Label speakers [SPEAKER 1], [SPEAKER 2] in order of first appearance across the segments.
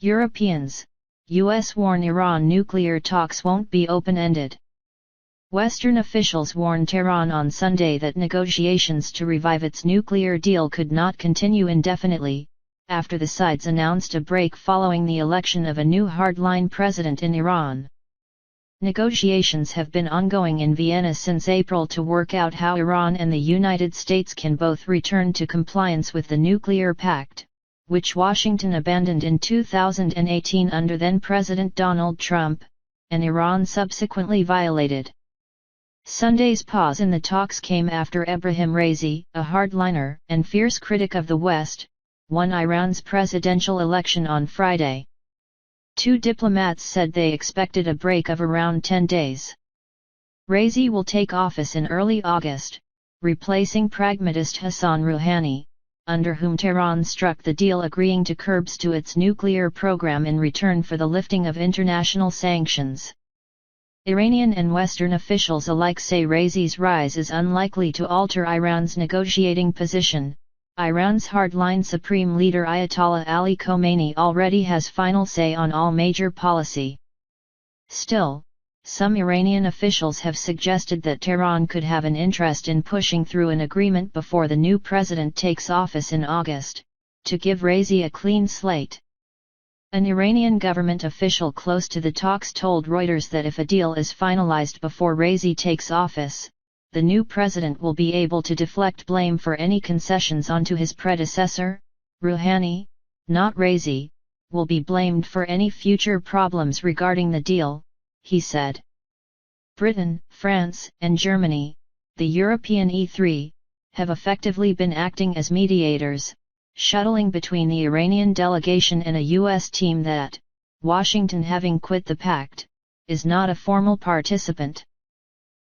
[SPEAKER 1] Europeans, US warn Iran nuclear talks won't be open-ended. Western officials warned Tehran on Sunday that negotiations to revive its nuclear deal could not continue indefinitely, after the sides announced a break following the election of a new hardline president in Iran. Negotiations have been ongoing in Vienna since April to work out how Iran and the United States can both return to compliance with the nuclear pact, which Washington abandoned in 2018 under then-President Donald Trump, and Iran subsequently violated. Sunday's pause in the talks came after Ebrahim Raisi, a hardliner and fierce critic of the West, won Iran's presidential election on Friday. Two diplomats said they expected a break of around 10 days. Raisi will take office in early August, replacing pragmatist Hassan Rouhani, under whom Tehran struck the deal agreeing to curbs to its nuclear program in return for the lifting of international sanctions. Iranian and Western officials alike say Raisi's rise is unlikely to alter Iran's negotiating position. Iran's hardline supreme leader Ayatollah Ali Khamenei already has final say on all major policy. Still, some Iranian officials have suggested that Tehran could have an interest in pushing through an agreement before the new president takes office in August, to give Raisi a clean slate. An Iranian government official close to the talks told Reuters that if a deal is finalized before Raisi takes office, the new president will be able to deflect blame for any concessions onto his predecessor. Rouhani, not Raisi, will be blamed for any future problems regarding the deal, he said. Britain, France, and Germany, the European E3, have effectively been acting as mediators, shuttling between the Iranian delegation and a US team that, Washington having quit the pact, is not a formal participant.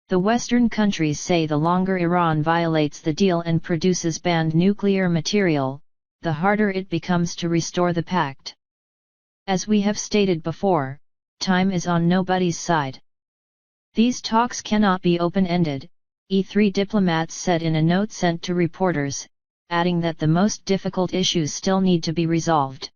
[SPEAKER 1] The Western countries say the longer Iran violates the deal and produces banned nuclear material, the harder it becomes to restore the pact. As we have stated before, time is on nobody's side. These talks cannot be open-ended, E3 diplomats said in a note sent to reporters, adding that the most difficult issues still need to be resolved.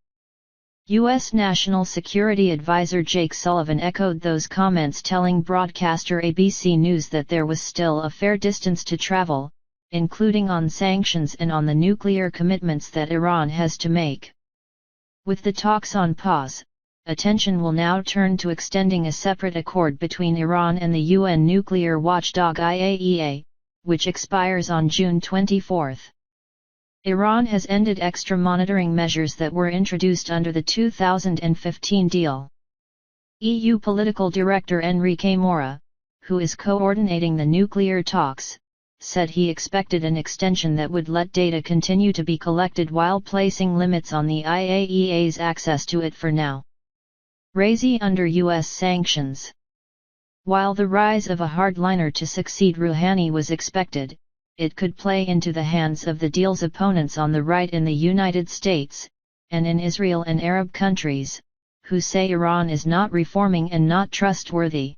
[SPEAKER 1] U.S. National Security Advisor Jake Sullivan echoed those comments, telling broadcaster ABC News that there was still a fair distance to travel, including on sanctions and on the nuclear commitments that Iran has to make. With the talks on pause, attention will now turn to extending a separate accord between Iran and the UN nuclear watchdog IAEA, which expires on June 24. Iran has ended extra monitoring measures that were introduced under the 2015 deal. EU Political Director Enrique Mora, who is coordinating the nuclear talks, said he expected an extension that would let data continue to be collected while placing limits on the IAEA's access to it for now. Raisi under US sanctions. While the rise of a hardliner to succeed Rouhani was expected, it could play into the hands of the deal's opponents on the right in the United States, and in Israel and Arab countries, who say Iran is not reforming and not trustworthy.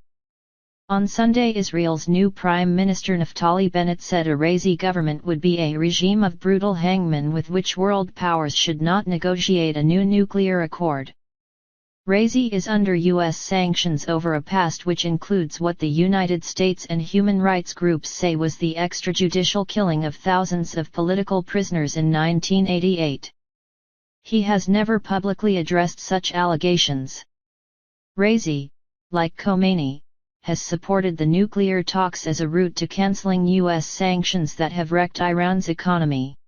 [SPEAKER 1] On Sunday, Israel's new Prime Minister Naftali Bennett said a Raisi government would be a regime of brutal hangmen with which world powers should not negotiate a new nuclear accord. Raisi is under U.S. sanctions over a past which includes what the United States and human rights groups say was the extrajudicial killing of thousands of political prisoners in 1988. He has never publicly addressed such allegations. Raisi, like Khomeini, has supported the nuclear talks as a route to cancelling U.S. sanctions that have wrecked Iran's economy.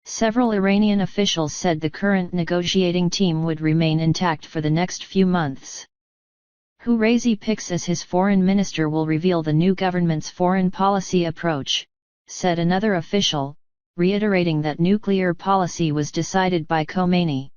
[SPEAKER 1] Several Iranian officials said the current negotiating team would remain intact for the next few months. Who Raisi picks as his foreign minister will reveal the new government's foreign policy approach, said another official, reiterating that nuclear policy was decided by Khomeini.